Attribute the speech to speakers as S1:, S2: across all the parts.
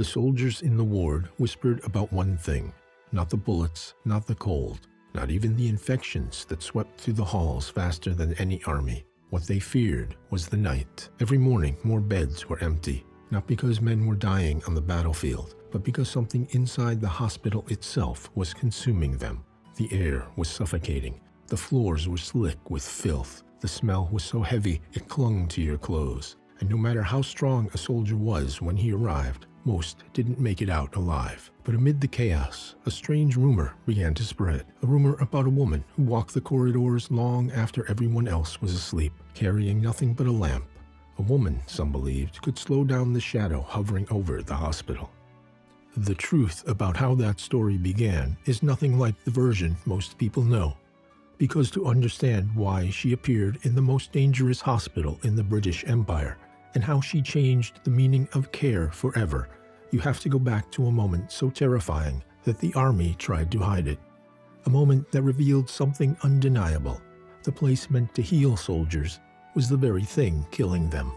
S1: The soldiers in the ward whispered about one thing, not the bullets, not the cold, not even the infections that swept through the halls faster than any army. What they feared was the night. Every morning, more beds were empty, not because men were dying on the battlefield, but because something inside the hospital itself was consuming them. The air was suffocating. The floors were slick with filth. The smell was so heavy it clung to your clothes. And no matter how strong a soldier was when he arrived, most didn't make it out alive. But amid the chaos, a strange rumor began to spread. A rumor about a woman who walked the corridors long after everyone else was asleep, carrying nothing but a lamp. A woman, some believed, could slow down the shadow hovering over the hospital. The truth about how that story began is nothing like the version most people know. Because to understand why she appeared in the most dangerous hospital in the British Empire, and how she changed the meaning of care forever, you have to go back to a moment so terrifying that the army tried to hide it. A moment that revealed something undeniable. The place meant to heal soldiers was the very thing killing them.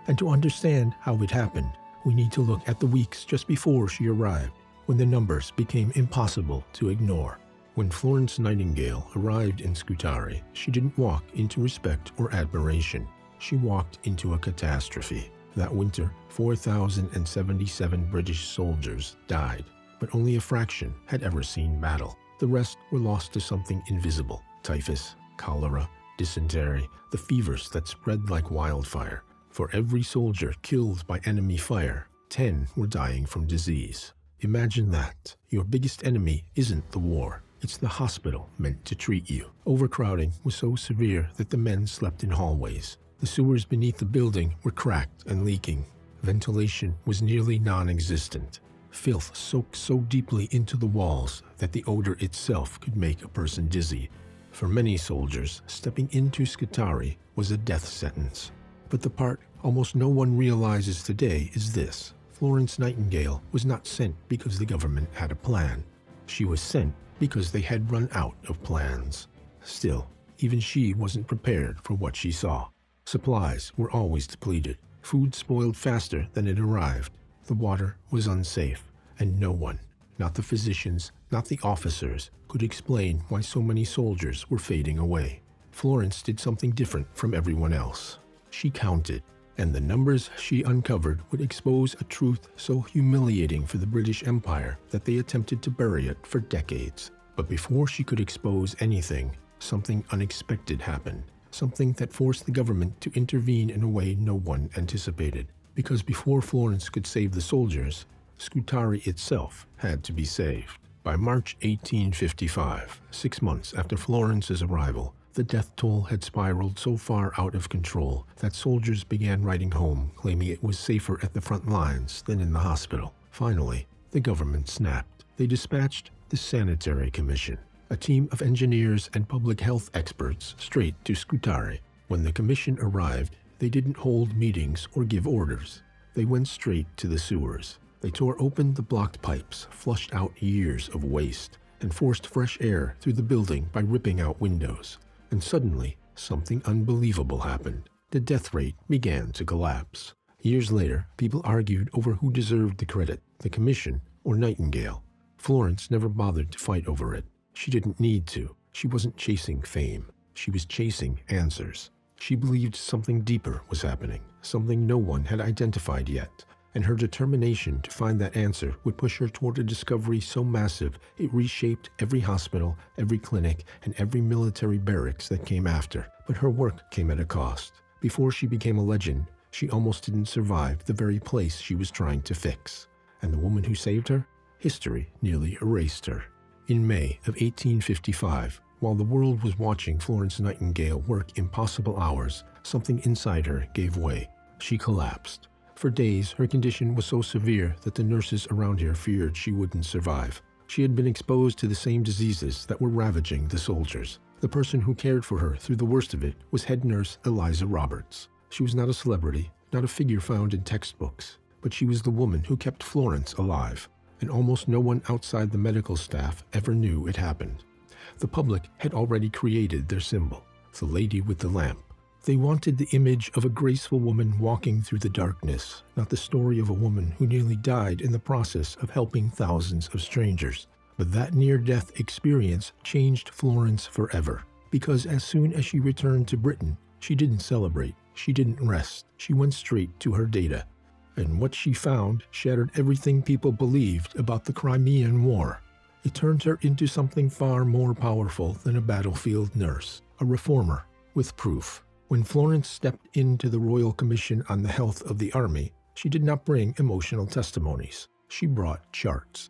S1: And to understand how it happened, we need to look at the weeks just before she arrived, when the numbers became impossible to ignore. When Florence Nightingale arrived in Scutari, she didn't walk into respect or admiration. She walked into a catastrophe. That winter, 4,077 British soldiers died, but only a fraction had ever seen battle. The rest were lost to something invisible: typhus, cholera, dysentery, the fevers that spread like wildfire. For every soldier killed by enemy fire, 10 were dying from disease. Imagine that. Your biggest enemy isn't the war. It's the hospital meant to treat you. Overcrowding was so severe that the men slept in hallways. The sewers beneath the building were cracked and leaking. Ventilation was nearly non-existent. Filth soaked so deeply into the walls that the odor itself could make a person dizzy. For many soldiers, stepping into Scutari was a death sentence. But the part almost no one realizes today is this: Florence Nightingale was not sent because the government had a plan. She was sent because they had run out of plans. Still, even she wasn't prepared for what she saw. Supplies were always depleted. Food spoiled faster than it arrived. The water was unsafe, and no one, not the physicians, not the officers, could explain why so many soldiers were fading away. Florence did something different from everyone else. She counted, and the numbers she uncovered would expose a truth so humiliating for the British Empire that they attempted to bury it for decades. But before she could expose anything, something unexpected happened. Something that forced the government to intervene in a way no one anticipated. Because before Florence could save the soldiers, Scutari itself had to be saved. By March 1855, 6 months after Florence's arrival, the death toll had spiraled so far out of control that soldiers began writing home, claiming it was safer at the front lines than in the hospital. Finally, the government snapped. They dispatched the Sanitary Commission, a team of engineers and public health experts, straight to Scutari. When the commission arrived, they didn't hold meetings or give orders. They went straight to the sewers. They tore open the blocked pipes, flushed out years of waste, and forced fresh air through the building by ripping out windows. And suddenly, something unbelievable happened. The death rate began to collapse. Years later, people argued over who deserved the credit, the commission or Nightingale. Florence never bothered to fight over it. She didn't need to. She wasn't chasing fame. She was chasing answers. She believed something deeper was happening, something no one had identified yet, and her determination to find that answer would push her toward a discovery so massive it reshaped every hospital, every clinic, and every military barracks that came after. But her work came at a cost. Before she became a legend, she almost didn't survive the very place she was trying to fix. And the woman who saved her? History nearly erased her. In May of 1855, while the world was watching Florence Nightingale work impossible hours, something inside her gave way. She collapsed. For days, her condition was so severe that the nurses around her feared she wouldn't survive. She had been exposed to the same diseases that were ravaging the soldiers. The person who cared for her through the worst of it was head nurse Eliza Roberts. She was not a celebrity, not a figure found in textbooks, but she was the woman who kept Florence alive. And almost no one outside the medical staff ever knew it happened. The public had already created their symbol, the lady with the lamp. They wanted the image of a graceful woman walking through the darkness, not the story of a woman who nearly died in the process of helping thousands of strangers. But that near-death experience changed Florence forever, because as soon as she returned to Britain, she didn't celebrate, she didn't rest, she went straight to her data. And what she found shattered everything people believed about the Crimean War. It turned her into something far more powerful than a battlefield nurse, a reformer with proof. When Florence stepped into the Royal Commission on the Health of the Army, she did not bring emotional testimonies. She brought charts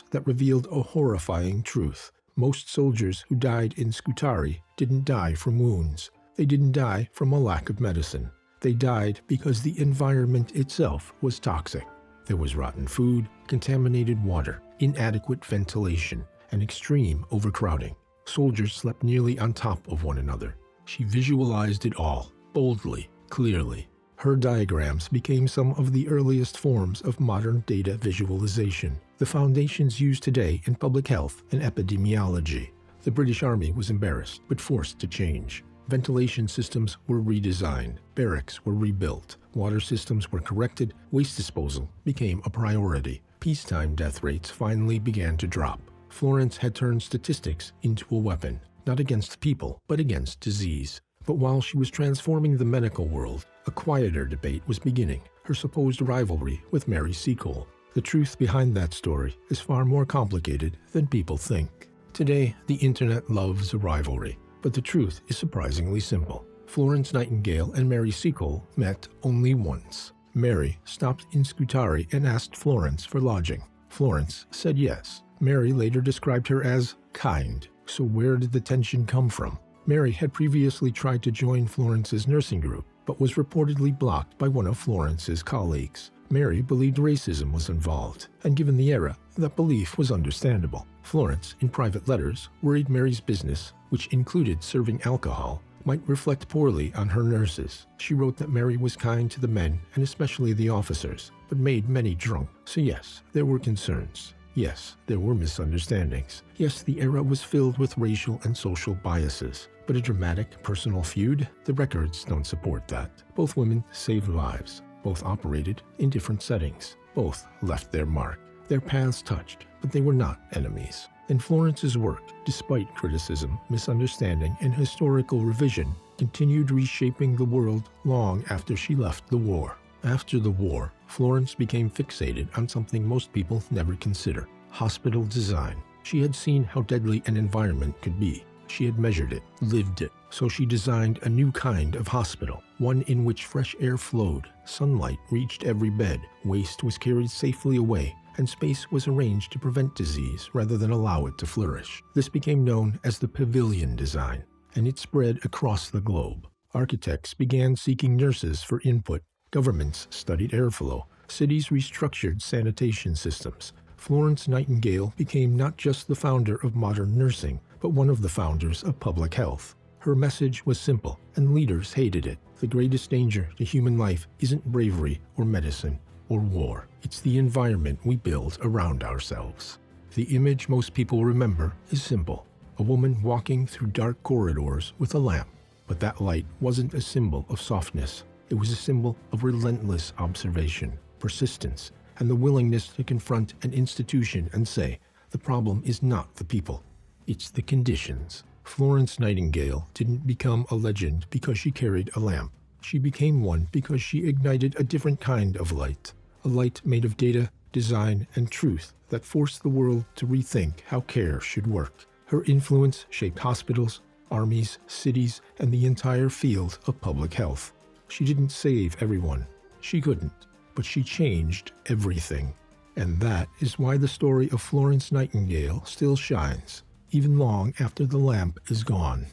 S1: that revealed a horrifying truth. Most soldiers who died in Scutari didn't die from wounds. They didn't die from a lack of medicine. They died because the environment itself was toxic. There was rotten food, contaminated water, inadequate ventilation, and extreme overcrowding. Soldiers slept nearly on top of one another. She visualized it all, boldly, clearly. Her diagrams became some of the earliest forms of modern data visualization, the foundations used today in public health and epidemiology. The British Army was embarrassed, but forced to change. Ventilation systems were redesigned, barracks were rebuilt, water systems were corrected, waste disposal became a priority. Peacetime death rates finally began to drop. Florence had turned statistics into a weapon, not against people, but against disease. But while she was transforming the medical world, a quieter debate was beginning, her supposed rivalry with Mary Seacole. The truth behind that story is far more complicated than people think. Today, the internet loves a rivalry, but the truth is surprisingly simple. Florence Nightingale and Mary Seacole met only once. Mary stopped in Scutari and asked Florence for lodging. Florence said yes. Mary later described her as kind. So where did the tension come from? Mary had previously tried to join Florence's nursing group, but was reportedly blocked by one of Florence's colleagues. Mary believed racism was involved, and given the era, that belief was understandable. Florence, in private letters, worried Mary's business, which included serving alcohol, might reflect poorly on her nurses. She wrote that Mary was kind to the men, and especially the officers, but made many drunk. So yes, there were concerns. Yes, there were misunderstandings. Yes, the era was filled with racial and social biases. But a dramatic personal feud? The records don't support that. Both women saved lives. Both operated in different settings. Both left their mark. Their paths touched, but they were not enemies. And Florence's work, despite criticism, misunderstanding, and historical revision, continued reshaping the world long after she left the war. After the war, Florence became fixated on something most people never consider: hospital design. She had seen how deadly an environment could be. She had measured it, lived it. So she designed a new kind of hospital, one in which fresh air flowed, sunlight reached every bed, waste was carried safely away, and space was arranged to prevent disease rather than allow it to flourish. This became known as the pavilion design, and it spread across the globe. Architects began seeking nurses for input. Governments studied airflow. Cities restructured sanitation systems. Florence Nightingale became not just the founder of modern nursing, but one of the founders of public health. Her message was simple, and leaders hated it. The greatest danger to human life isn't bravery or medicine or war. It's the environment we build around ourselves. The image most people remember is simple: a woman walking through dark corridors with a lamp. But that light wasn't a symbol of softness. It was a symbol of relentless observation, persistence, and the willingness to confront an institution and say, the problem is not the people, it's the conditions. Florence Nightingale didn't become a legend because she carried a lamp. She became one because she ignited a different kind of light, a light made of data, design, and truth that forced the world to rethink how care should work. Her influence shaped hospitals, armies, cities, and the entire field of public health. She didn't save everyone. She couldn't. But she changed everything. And that is why the story of Florence Nightingale still shines, even long after the lamp is gone.